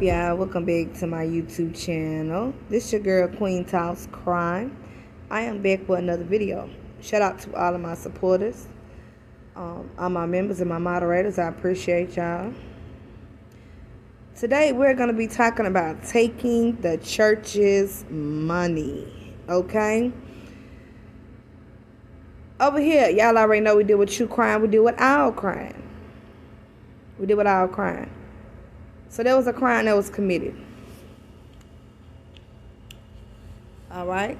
up, y'all? Welcome back to my YouTube channel. This is your girl, Queen Talks Crime. I am back with another video. Shout out to all of my supporters, all my members and my moderators. I appreciate y'all. Today, we're going to be talking about taking the church's money, okay? Over here, y'all already know we deal with true crime. We deal with our crime. So there was a crime that was committed. All right.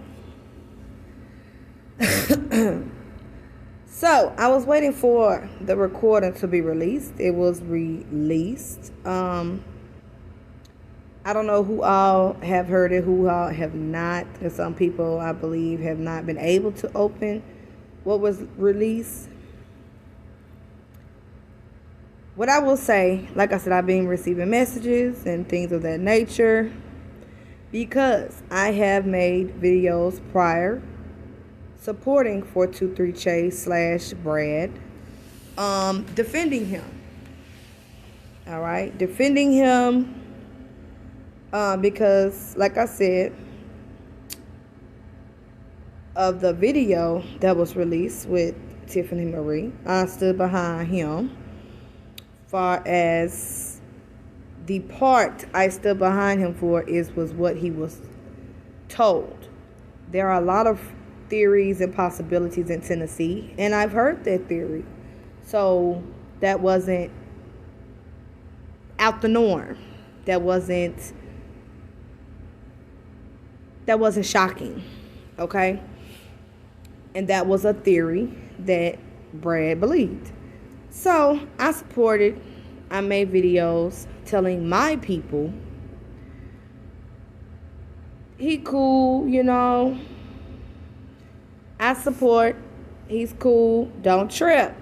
So I was waiting for the recording to be released. It was released. I don't know who all have heard it, who all have not. Because some people, I believe, have not been able to open what was released. What I will say, like I said, I've been receiving messages and things of that nature because I have made videos prior supporting 423 Chase / Brad, defending him. All right, defending him because, like I said, of the video that was released with Tiffany Marie, I stood behind him. Far as the part I stood behind him for was what he was told. There are a lot of theories and possibilities in Tennessee, and I've heard that theory. So that wasn't out the norm. That wasn't shocking, okay? And that was a theory that Brad believed. So I supported. I made videos telling my people, he cool, you know. I support. He's cool. Don't trip.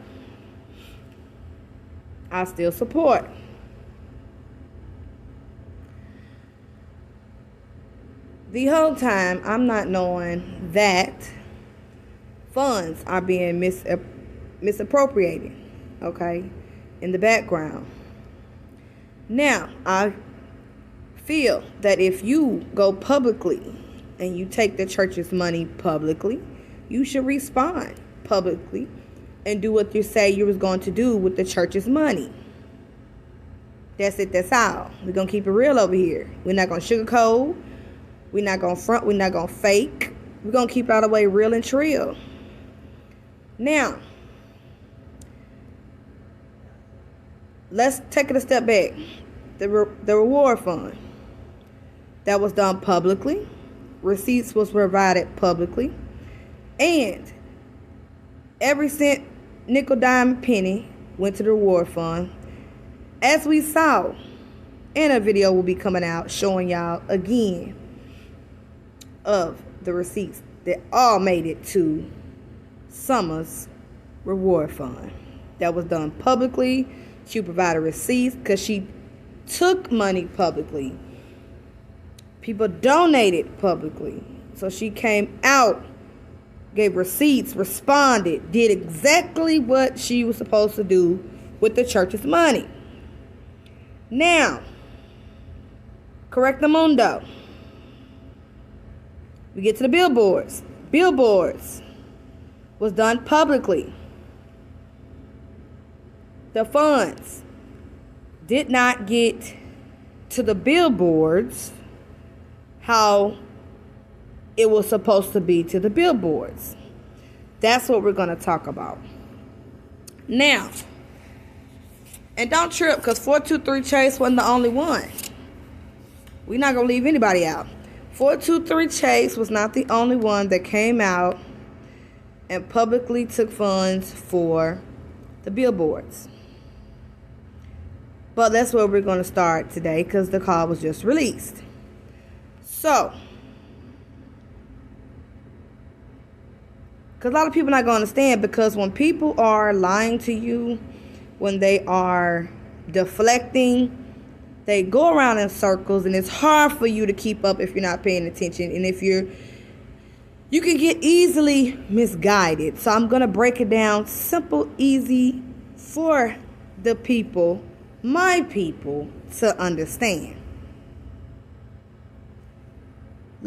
I still support. The whole time, I'm not knowing that funds are being misappropriated. Okay, in the background. Now, I feel that if you go publicly and you take the church's money publicly, you should respond publicly and do what you say you was going to do with the church's money. That's it. That's all. We're going to keep it real over here. We're not going to sugarcoat. We're not going to front. We're not going to fake. We're going to keep it all the way real and trill. Now, let's take it a step back. The reward fund that was done publicly, receipts was provided publicly, and every cent, nickel, dime, penny went to the reward fund. As we saw, and a video will be coming out showing y'all again of the receipts that all made it to Summer's reward fund. That was done publicly. She provided receipts because she took money publicly. People donated publicly. So she came out, gave receipts, responded, did exactly what she was supposed to do with the church's money. Now, correctamundo. We get to the billboards. Billboards was done publicly. The funds did not get to the billboards how it was supposed to be to the billboards. That's what we're going to talk about. Now, and don't trip, because 423 Chase wasn't the only one. We're not going to leave anybody out. 423 Chase was not the only one that came out and publicly took funds for the billboards. But that's where we're going to start today because the call was just released. So, because a lot of people are not going to understand, because when people are lying to you, when they are deflecting, they go around in circles, and it's hard for you to keep up if you're not paying attention. And if you can get easily misguided. So I'm going to break it down simple, easy for the people, my people, to understand.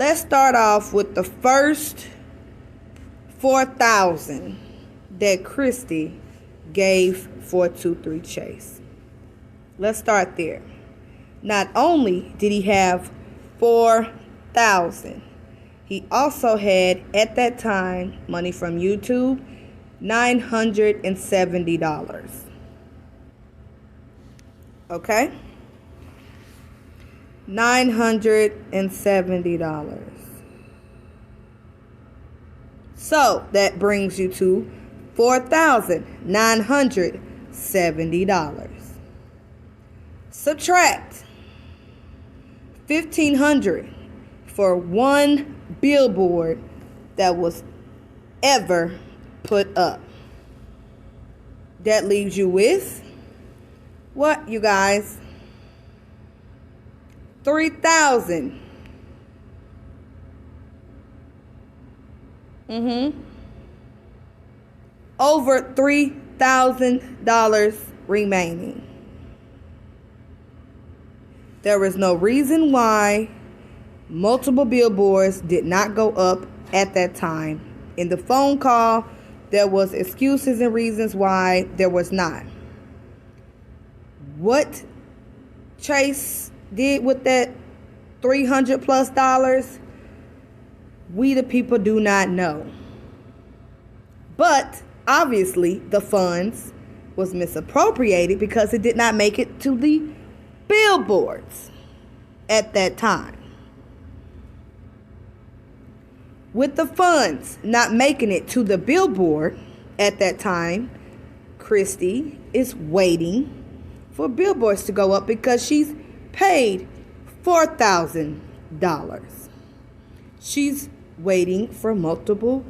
Let's start off with the first $4,000 that Christy gave 423 Chase. Let's start there. Not only did he have $4,000, he also had, at that time, money from YouTube, $970. Okay? $970. So that brings you to $4,970. Subtract $1,500 for one billboard that was ever put up. That leaves you with what, you guys? $3,000. Over $3,000 remaining. There is no reason why multiple billboards did not go up at that time. In the phone call, there was excuses and reasons why there was not. What Chase did with that $300+, we the people do not know. But obviously the funds was misappropriated because it did not make it to the billboards at that time. With the funds not making it to the billboard at that time, Christy is waiting for billboards to go up because she's paid $4,000. She's waiting for multiple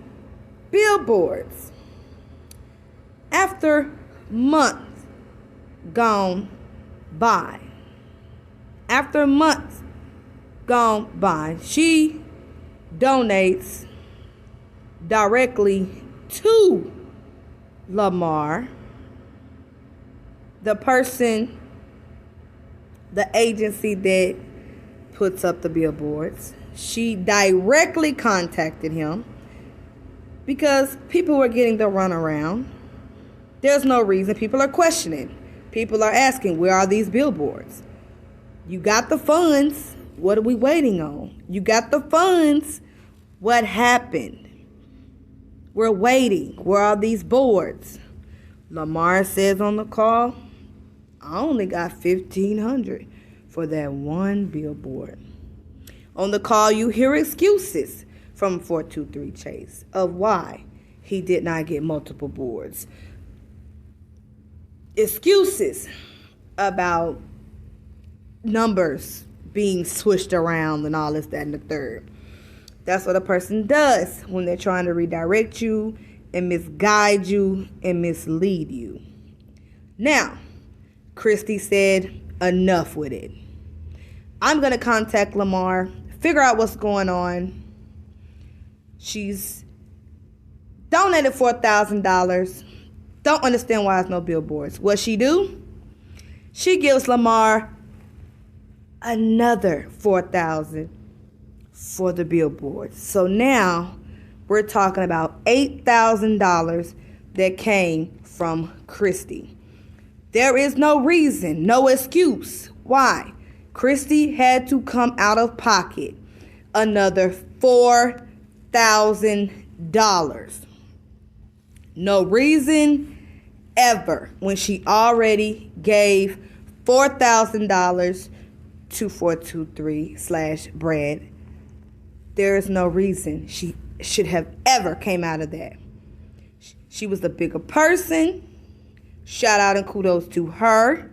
billboards. After months gone by, she donates directly to Lamar, the agency that puts up the billboards. She directly contacted him because people were getting the runaround. There's no reason. People are questioning. People are asking, where are these billboards? You got the funds. What are we waiting on? You got the funds. What happened? We're waiting. Where are these boards? Lamar says on the call, I only got $1,500 for that one billboard. On the call, you hear excuses from 423 Chase of why he did not get multiple boards. Excuses about numbers being switched around and all this, that, and the third. That's what a person does when they're trying to redirect you and misguide you and mislead you. Now, Christy said, enough with it. I'm going to contact Lamar, figure out what's going on. She's donated $4,000. Don't understand why there's no billboards. What she do? She gives Lamar another $4,000 for the billboards. So now we're talking about $8,000 that came from Christy. There is no reason, no excuse why Christy had to come out of pocket another $4,000. No reason ever when she already gave $4,000 to 423/Brad. There is no reason she should have ever came out of that. She was the bigger person. Shout out and kudos to her.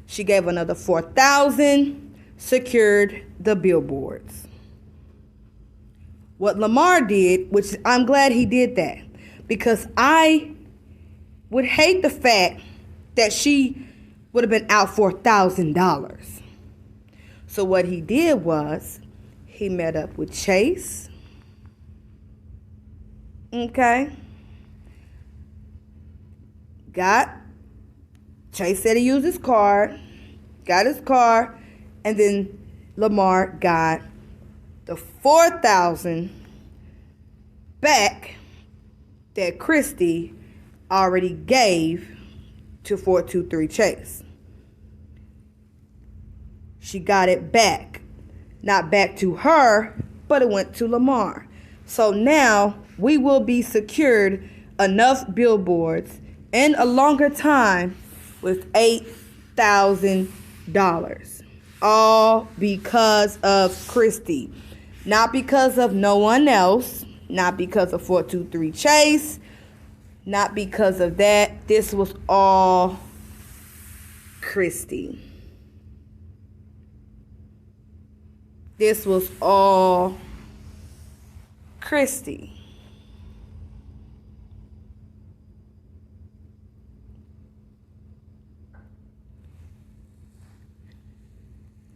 She gave another $4,000, secured the billboards. What Lamar did, which I'm glad he did that, because I would hate the fact that she would have been out $4,000. So what he did was he met up with Chase. Okay. Chase said he used his card, got his car, and then Lamar got the $4,000 back that Christy already gave to 423 Chase. She got it back. Not back to her, but it went to Lamar. So now we will be secured enough billboards and a longer time with $8,000. All because of Christy. Not because of no one else. Not because of 423 Chase. Not because of that. This was all Christy. This was all Christy.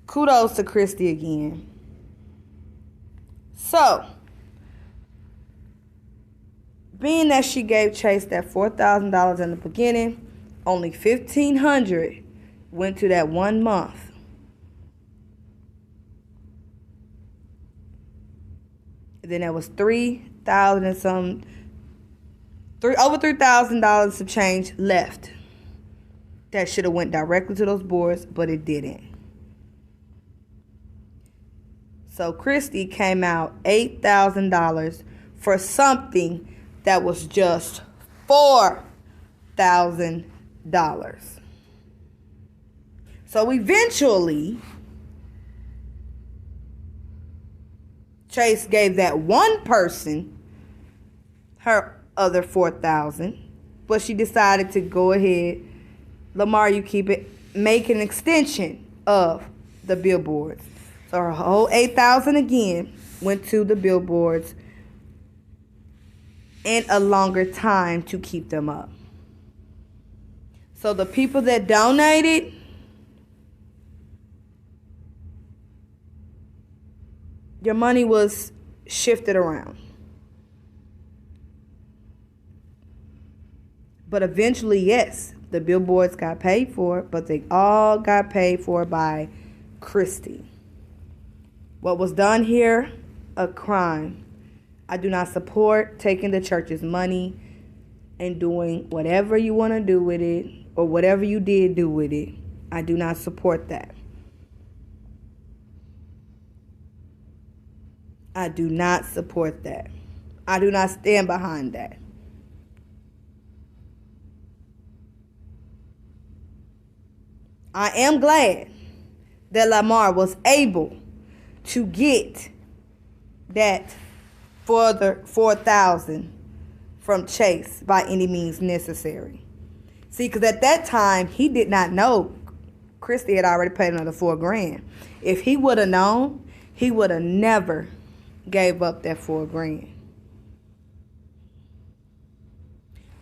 Kudos to Christy again. So, being that she gave Chase that $4,000 in the beginning, only $1,500 went to that 1 month. And then there was $3,000 and some, over $3,000 of change left. That should have went directly to those boards, but it didn't. So Christy came out $8,000 for something that was just $4,000. So eventually, Chase gave that one person her other $4,000, but she decided to go ahead, Lamar, you keep it, make an extension of the billboards. So her whole $8,000 again went to the billboards and a longer time to keep them up. So the people that donated, your money was shifted around. But eventually, yes, the billboards got paid for, but they all got paid for by Christy. What was done here, a crime. I do not support taking the church's money and doing whatever you want to do with it or whatever you did do with it. I do not support that. I do not support that. I do not stand behind that. I am glad that Lamar was able to get that further $4,000 from Chase by any means necessary. See, because at that time, he did not know Christy had already paid another $4,000. If he would have known, he would have never gave up that $4,000.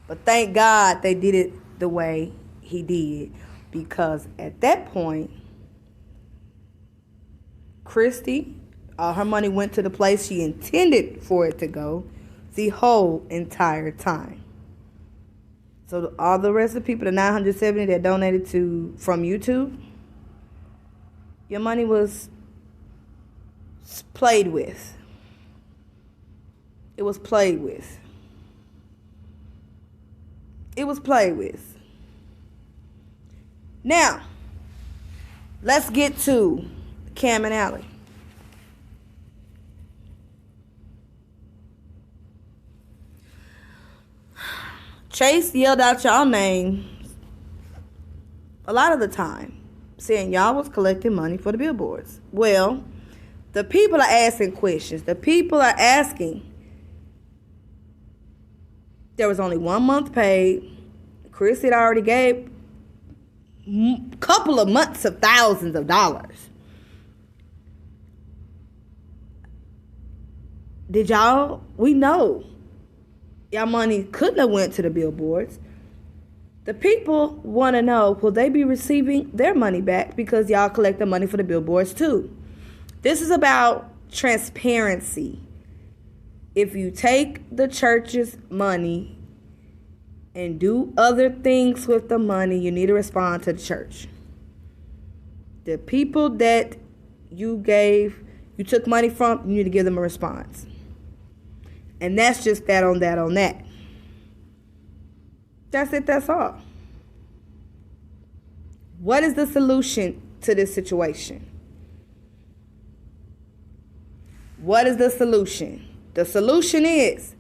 But thank God they did it the way he did, because at that point, Christy, all her money went to the place she intended for it to go the whole entire time. So all the rest of the people, the 970 that donated from YouTube, your money was played with. It was played with. It was played with. Now, let's get to Cam and Allie. Chase yelled out y'all names a lot of the time, saying y'all was collecting money for the billboards. Well, the people are asking questions. The people are asking. There was only 1 month paid. Chris had already gave a couple of months of thousands of dollars. Did y'all? We know y'all money couldn't have went to the billboards. The people want to know, will they be receiving their money back because y'all collect the money for the billboards too? This is about transparency. If you take the church's money and do other things with the money, you need to respond to the church. The people that you gave you took money from, you need to give them a response. And that's just that on that on that. That's it, that's all. What is the solution to this situation? What is the solution? The solution is,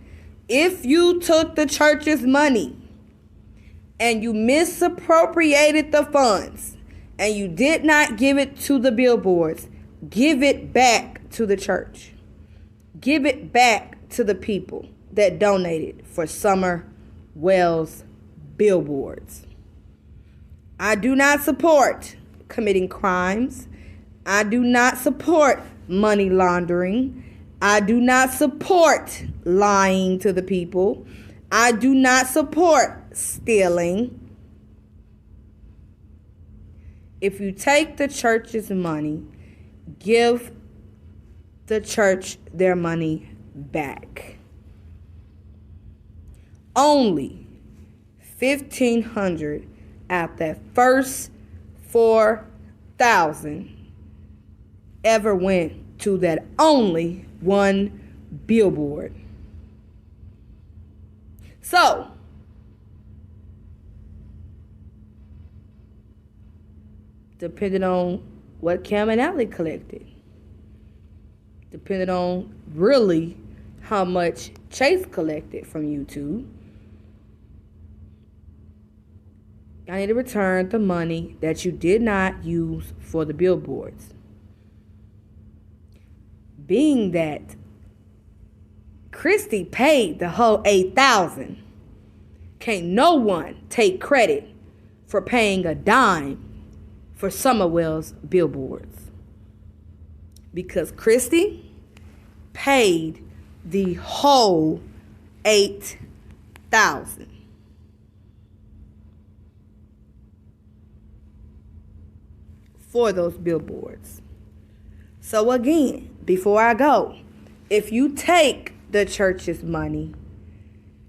if you took the church's money and you misappropriated the funds and you did not give it to the billboards, give it back to the church. Give it back to the people that donated for Summer Wells billboards. I do not support committing crimes. I do not support money laundering. I do not support lying to the people. I do not support stealing. If you take the church's money, give the church their money back. Only $1,500 out that first 4,000 ever went to that only one billboard. So, depending on what Cam and Allie collected, depending on really how much Chase collected from YouTube, I need to return the money that you did not use for the billboards. Being that Christy paid the whole $8,000, can't no one take credit for paying a dime for Summer Wells billboards. Because Christy paid the whole $8,000. For those billboards. So again, before I go, if you take the church's money,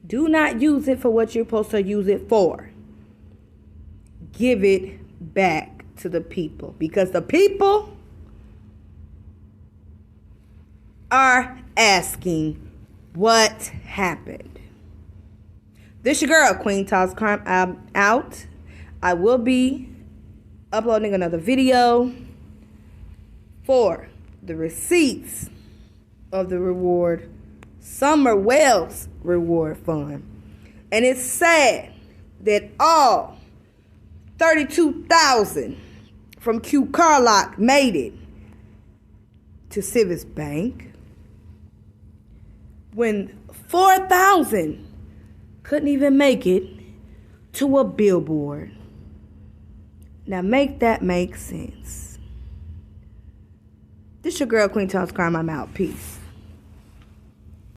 do not use it for what you're supposed to use it for. Give it back to the people, because the people are asking what happened. This your girl, Queen Talks Crime. I'm out. I will be uploading another video for the receipts of the reward, Summer Wells Reward Fund. And it's sad that all 32,000 from Q Carlock made it to Civis Bank, when 4,000 couldn't even make it to a billboard. Now make that make sense. This your girl, Queen Talks Crime. I'm out. Peace.